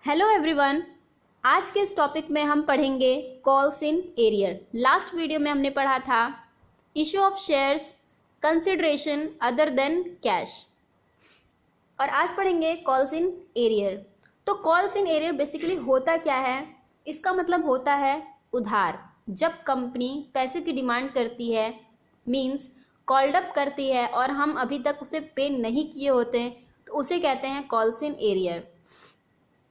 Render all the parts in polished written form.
Hello everyone. आज के इस टॉपिक में हम पढ़ेंगे calls in arrear. Last video में हमने पढ़ा था issue of shares, consideration other than cash, और आज पढ़ेंगे कॉल्स इन एरियर। तो कॉल्स इन एरियर बेसिकली होता क्या है? इसका मतलब होता है उधार। जब कंपनी पैसे की डिमांड करती है, मीन्स कॉल्ड अप करती है और हम अभी तक उसे पे नहीं किए होते, तो उसे कहते हैं कॉल्स इन एरियर।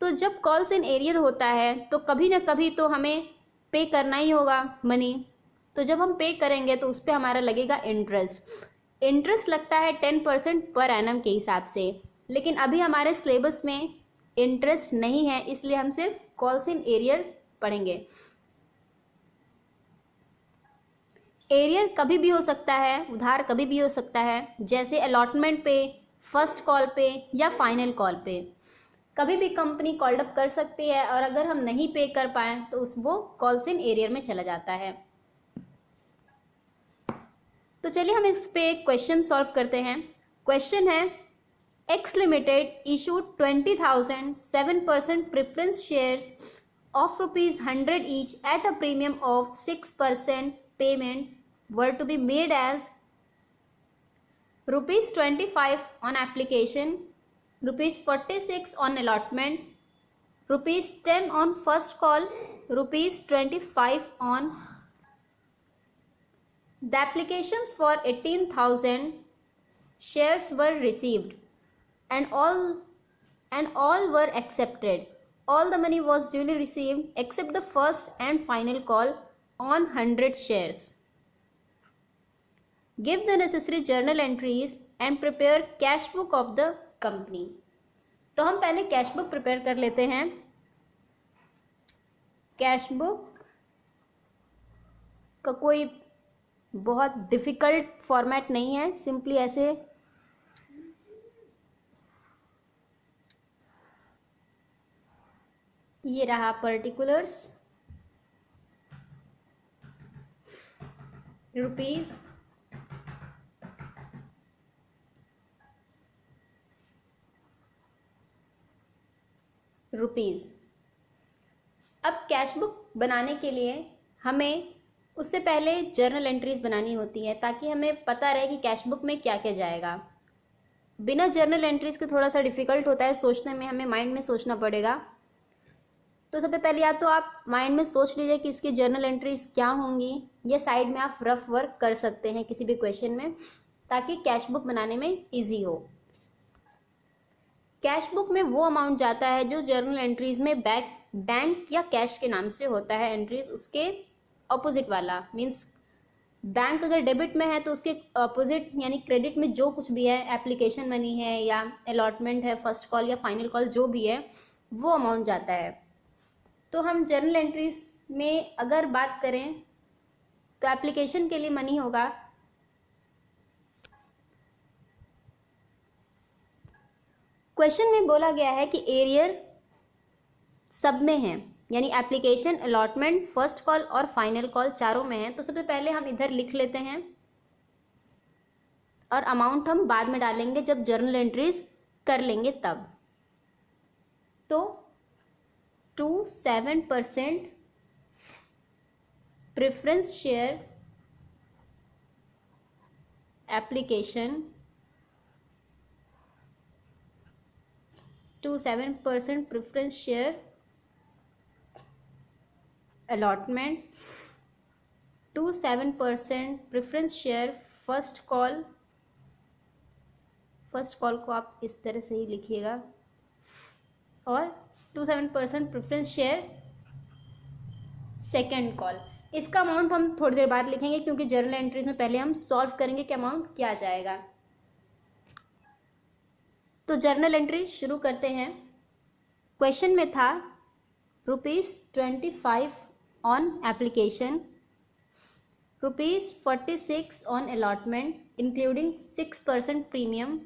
तो जब कॉल्स इन एरियर होता है तो कभी ना कभी तो हमें पे करना ही होगा मनी। तो जब हम पे करेंगे तो उस पर हमारा लगेगा इंटरेस्ट। इंटरेस्ट लगता है 10% पर एनम के हिसाब से, लेकिन अभी हमारे सिलेबस में इंटरेस्ट नहीं है, इसलिए हम सिर्फ कॉल्स इन एरियर पढ़ेंगे। एरियर कभी भी हो सकता है, उधार कभी भी हो सकता है, जैसे अलॉटमेंट पे, फर्स्ट कॉल पे या फाइनल कॉल पे। कभी भी कंपनी कॉल्ड अप कर सकती है और अगर हम नहीं पे कर पाए तो वो कॉल्स इन एरियर में चला जाता है। तो चलिए हम इस पे एक क्वेश्चन सॉल्व करते हैं। क्वेश्चन है, X limited issued 20,000 7% preference shares of ₹100 each at a premium of 6%। Payment were to be made as ₹25 on application, ₹46 on allotment, ₹10 on first call, ₹25 on. The applications for 18,000 shares were received and all were accepted. All the money was duly received except the first and final call on 100 shares. Give the necessary journal entries and prepare cash book of the company. तो हम पहले cash book prepare कर लेते हैं। Cash book का कोई बहुत difficult format नहीं है, सिंपली ऐसे ये रहा पर्टिकुलर्स, रुपीज, रुपीज़। अब कैश बुक बनाने के लिए हमें उससे पहले जर्नल एंट्रीज बनानी होती है, ताकि हमें पता रहे कि कैश बुक में क्या क्या जाएगा। बिना जर्नल एंट्रीज के थोड़ा सा डिफिकल्ट होता है सोचने में, हमें माइंड में सोचना पड़ेगा। तो सबसे पहले या तो आप माइंड में सोच लीजिए कि इसकी जर्नल एंट्रीज क्या होंगी, या साइड में आप रफ वर्क कर सकते हैं किसी भी क्वेश्चन में, ताकि कैश बुक बनाने में ईजी हो। कैश बुक में वो अमाउंट जाता है जो जर्नल एंट्रीज में बैंक या कैश के नाम से होता है एंट्रीज, उसके ऑपोजिट वाला। मीन्स बैंक अगर डेबिट में है तो उसके ऑपोजिट यानी क्रेडिट में जो कुछ भी है, एप्लीकेशन मनी है या अलॉटमेंट है, फर्स्ट कॉल या फाइनल कॉल जो भी है, वो अमाउंट जाता है। तो हम जर्नल एंट्रीज में अगर बात करें तो एप्लीकेशन के लिए मनी होगा क्वेश्चन में बोला गया है कि एरियर सब में है, यानी एप्लीकेशन, अलॉटमेंट, फर्स्ट कॉल और फाइनल कॉल चारों में है। तो सबसे पहले हम इधर लिख लेते हैं और अमाउंट हम बाद में डालेंगे जब जर्नल एंट्रीज कर लेंगे तब। तो 7% preference share application, 7% preference share allotment, 7% preference share first call को आप इस तरह से ही लिखिएगा, और 7% प्रेफरेंस शेयर सेकेंड कॉल। इसका अमाउंट हम थोड़ी देर बाद लिखेंगे, क्योंकि जर्नल एंट्रीज में पहले हम सॉल्व करेंगे कि अमाउंट क्या जाएगा। तो जर्नल एंट्री शुरू करते हैं। क्वेश्चन में था ₹25 on application, ₹46 on allotment including 6% premium.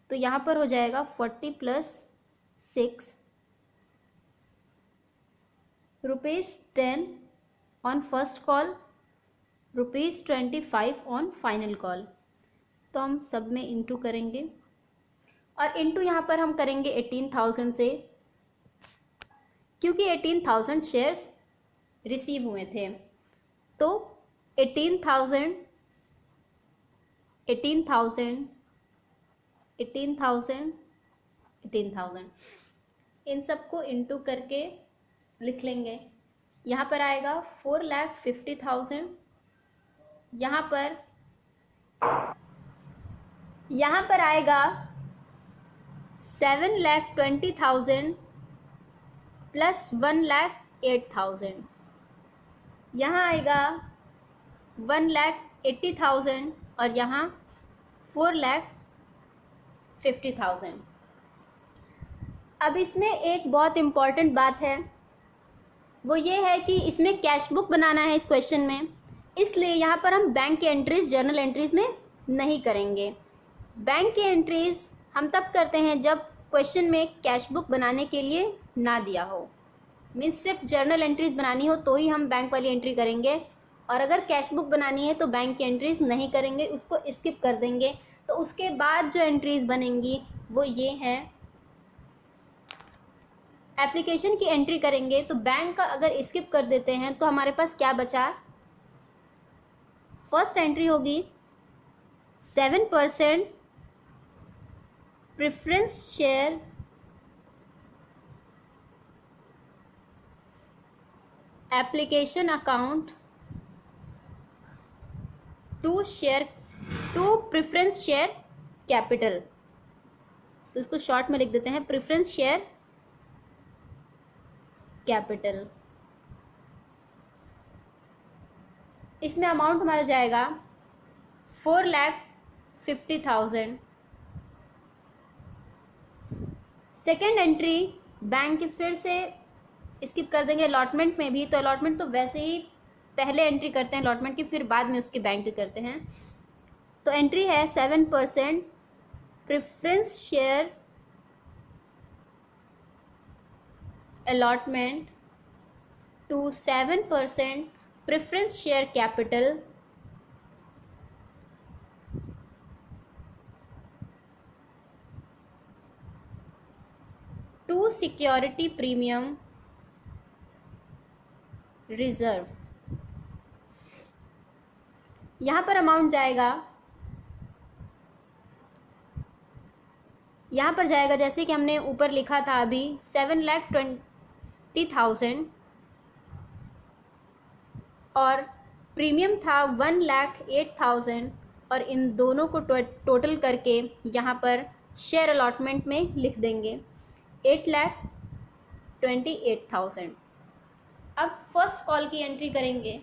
तो यहाँ पर हो जाएगा 40 + 6, ₹10 on first call, ₹25 on final call. तो हम सब में इंटू करेंगे और इनटू यहाँ पर हम करेंगे 18,000 से, क्योंकि 18,000 शेयर्स रिसीव हुए थे। तो 18,000 इन सबको इनटू करके लिख लेंगे। यहाँ पर आएगा 4,50,000, यहाँ पर आएगा 7,20,000 प्लस 1,08,000, यहाँ आएगा 1,80,000 और यहाँ 4,50,000। अब इसमें एक बहुत इम्पॉर्टेंट बात है, वो ये है कि इसमें कैश बुक बनाना है इस क्वेश्चन में, इसलिए यहाँ पर हम बैंक की एंट्रीज जर्नल एंट्रीज में नहीं करेंगे। बैंक की एंट्रीज हम तब करते हैं जब क्वेश्चन में कैश बुक बनाने के लिए ना दिया हो, मीन्स सिर्फ जर्नल एंट्रीज बनानी हो तो ही हम बैंक वाली एंट्री करेंगे, और अगर कैश बुक बनानी है तो बैंक की एंट्रीज नहीं करेंगे, उसको स्किप कर देंगे। तो उसके बाद जो एंट्रीज बनेंगी वो ये हैं, एप्लीकेशन की एंट्री करेंगे। तो बैंक का अगर स्किप कर देते हैं तो हमारे पास क्या बचा, फर्स्ट एंट्री होगी 7% preference share application account to preference share capital. तो इसको शॉर्ट में लिख देते हैं प्रेफरेंस शेयर कैपिटल। इसमें अमाउंट हमारा जाएगा 4,50,000। सेकेंड एंट्री बैंक की फिर से स्किप कर देंगे अलॉटमेंट में भी, तो अलॉटमेंट तो वैसे ही पहले एंट्री करते हैं अलॉटमेंट की, फिर बाद में उसके बैंक की करते हैं। तो एंट्री है 7% preference share allotment to 7% preference share capital to security premium reserve. यहाँ पर अमाउंट जाएगा, यहाँ पर जाएगा जैसे कि हमने ऊपर लिखा था अभी 7,20,000 और प्रीमियम था 1,08,000, और इन दोनों को टोटल करके यहाँ पर शेयर अलॉटमेंट में लिख देंगे 8,28,000। अब फर्स्ट कॉल की एंट्री करेंगे,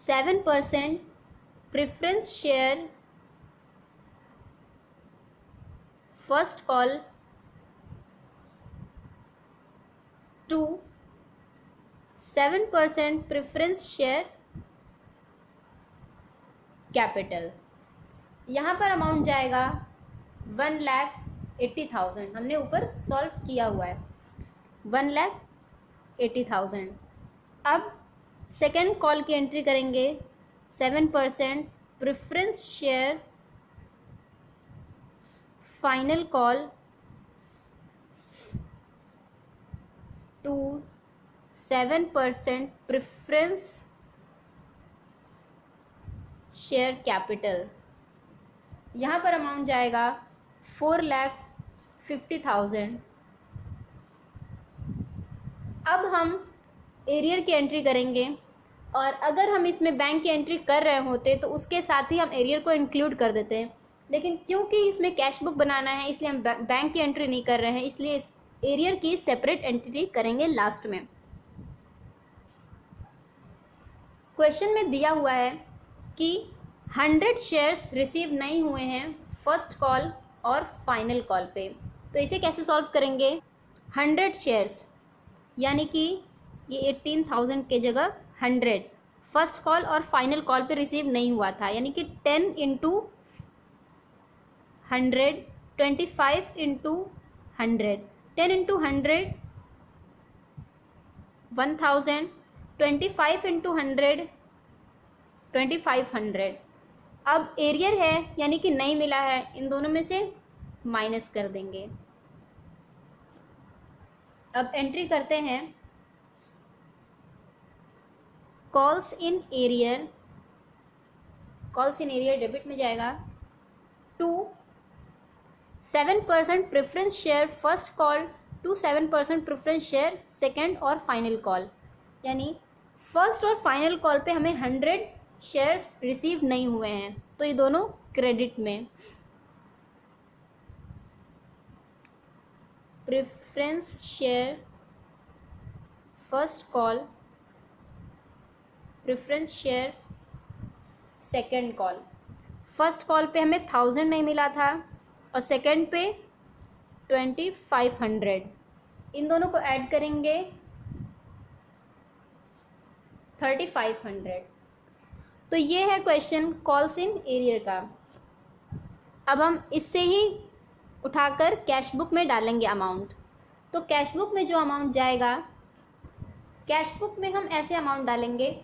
7% preference share first call to 7% preference share capital. यहाँ पर अमाउंट जाएगा 1,80,000, हमने ऊपर सॉल्व किया हुआ है 1,80,000। अब सेकेंड कॉल की एंट्री करेंगे 7% preference share final call to 7% preference share capital. यहाँ पर अमाउंट जाएगा 4,50,000। अब हम एरियर की एंट्री करेंगे, और अगर हम इसमें बैंक की एंट्री कर रहे होते तो उसके साथ ही हम एरियर को इंक्लूड कर देते हैं, लेकिन क्योंकि इसमें कैश बुक बनाना है इसलिए हम बैंक की एंट्री नहीं कर रहे हैं, इसलिए इस एरियर की सेपरेट एंट्री करेंगे लास्ट में। क्वेश्चन में दिया हुआ है कि 100 शेयर्स रिसीव नहीं हुए हैं फर्स्ट कॉल और फाइनल कॉल पे, तो इसे कैसे सॉल्व करेंगे। 100 शेयर्स यानी कि ये 18,000 के जगह 100 फर्स्ट कॉल और फाइनल कॉल पे रिसीव नहीं हुआ था, यानी कि 10 इंटू 100, 25 इंटू 100, 10 इंटू 100 1,000, 25 इंटू 100 2,500। अब एरियर है यानी कि नहीं मिला है, इन दोनों में से माइनस कर देंगे। अब एंट्री करते हैं calls in arrear, calls in arrear debit में जाएगा to 7% preference share first call to 7% preference share second और फाइनल कॉल, यानी फर्स्ट और फाइनल कॉल पे हमें 100 शेयर्स रिसीव नहीं हुए हैं तो ये दोनों क्रेडिट में। Preference share first call, preference share second call. First call पे हमें 1000 नहीं मिला था और सेकेंड पे 2500, इन दोनों को ऐड करेंगे 3500। तो ये है क्वेश्चन कॉल्स इन एरियर का। अब हम इससे ही उठाकर कैश बुक में डालेंगे अमाउंट। तो कैश बुक में जो अमाउंट जाएगा, कैश बुक में हम ऐसे अमाउंट डालेंगे,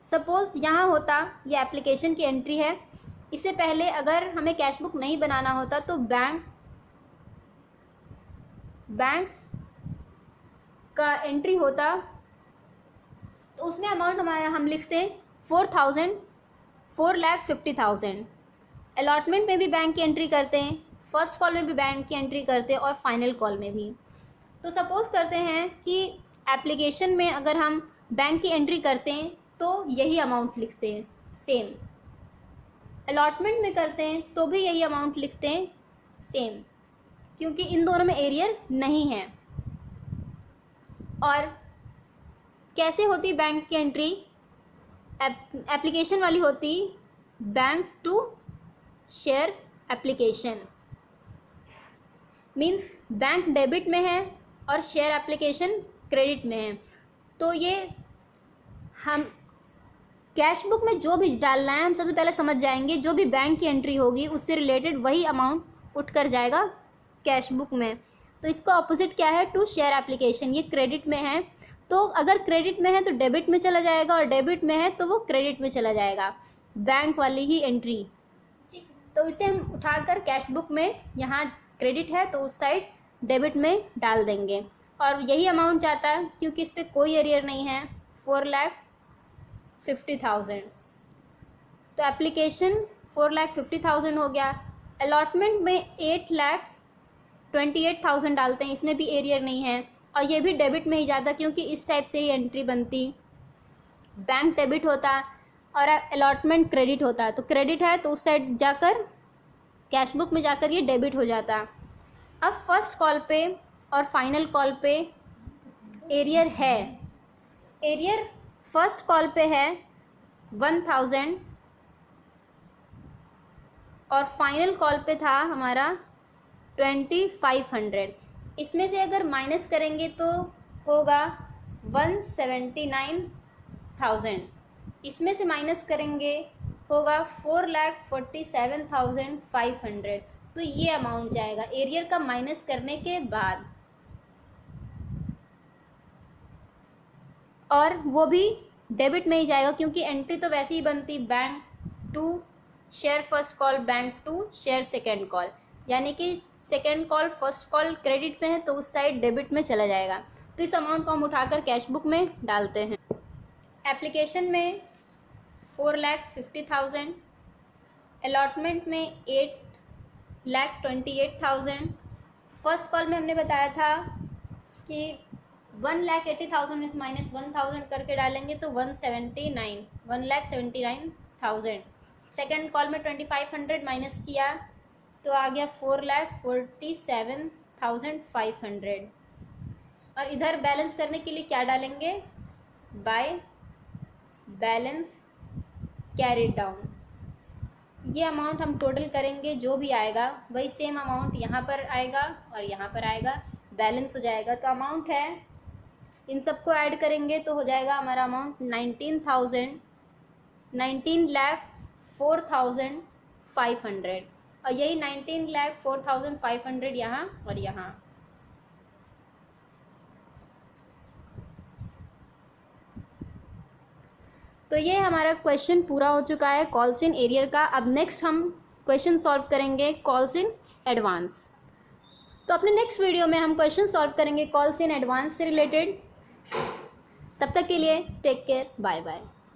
सपोज़ यहाँ होता ये एप्लीकेशन की एंट्री है, इससे पहले अगर हमें कैश बुक नहीं बनाना होता तो बैंक का एंट्री होता, तो उसमें अमाउंट हमारा हम लिखते हैं 4,50,000। अलॉटमेंट में भी बैंक की एंट्री करते हैं, फर्स्ट कॉल में भी बैंक की एंट्री करते हैं और फाइनल कॉल में भी। तो सपोज़ करते हैं कि एप्लीकेशन में अगर हम बैंक की एंट्री करते हैं तो यही अमाउंट लिखते हैं सेम, अलॉटमेंट में करते हैं तो भी यही अमाउंट लिखते हैं सेम, क्योंकि इन दोनों में एरियर नहीं है। और कैसे होती बैंक की एंट्री, एप्लीकेशन वाली होती bank to share application, means bank debit में है और शेयर एप्लीकेशन क्रेडिट में है। तो ये हम कैश बुक में जो भी डालना है हम सबसे पहले समझ जाएंगे, जो भी बैंक की एंट्री होगी उससे रिलेटेड वही अमाउंट उठ कर जाएगा कैश बुक में। तो इसका ऑपोजिट क्या है, टू शेयर एप्लीकेशन, ये क्रेडिट में है, तो अगर क्रेडिट में है तो डेबिट में चला जाएगा और डेबिट में है तो वो क्रेडिट में चला जाएगा, बैंक वाली ही एंट्री। तो इसे हम उठाकर कैश बुक में, यहाँ क्रेडिट है तो उस साइड डेबिट में डाल देंगे और यही अमाउंट जाता है क्योंकि इस पर कोई एरियर नहीं है, 4,50,000। तो एप्लीकेशन 4,50,000 हो गया। अलॉटमेंट में 8,28,000 डालते हैं, इसमें भी एरियर नहीं है और ये भी डेबिट में ही जाता क्योंकि इस टाइप से ही एंट्री बनती, बैंक डेबिट होता और अलॉटमेंट क्रेडिट होता। तो क्रेडिट है तो उस साइड जाकर कैश बुक में जाकर ये डेबिट हो जाता। अब फर्स्ट कॉल पे और फाइनल कॉल पे एरियर है, एरियर फर्स्ट कॉल पे है 1000 और फाइनल कॉल पे था हमारा 2500। इसमें से अगर माइनस करेंगे तो होगा 179,000, इसमें से माइनस करेंगे होगा 4,47,500। तो ये अमाउंट जाएगा एरियर का माइनस करने के बाद, और वो भी डेबिट में ही जाएगा क्योंकि एंट्री तो वैसे ही बनती bank to share first call, bank to share second call, यानी कि second call first call credit में है तो उस साइड डेबिट में चला जाएगा। तो इस अमाउंट को हम उठाकर कैश बुक में डालते हैं। एप्लीकेशन में 4,50,000, अलॉटमेंट में 8,28,000, फर्स्ट कॉल में हमने बताया था कि 1,80,000 में माइनस 1,000 करके डालेंगे तो 1,79,000। सेकेंड कॉल में 2,500 माइनस किया तो आ गया 4,47,500। और इधर बैलेंस करने के लिए क्या डालेंगे, बाय बैलेंस कैरिड डाउन। ये अमाउंट हम टोटल करेंगे, जो भी आएगा वही सेम अमाउंट यहाँ पर आएगा और यहाँ पर आएगा, बैलेंस हो जाएगा। तो अमाउंट है, इन सबको ऐड करेंगे तो हो जाएगा हमारा अमाउंट 19,04,500 और यही 19,04,500 यहाँ और यहाँ। तो ये हमारा क्वेश्चन पूरा हो चुका है कॉल्स इन एरियर का। अब नेक्स्ट हम क्वेश्चन सॉल्व करेंगे कॉल्स इन एडवांस। तो अपने नेक्स्ट वीडियो में हम क्वेश्चन सॉल्व करेंगे कॉल्स इन एडवांस से रिलेटेड। तब तक के लिए टेक केयर, बाय बाय।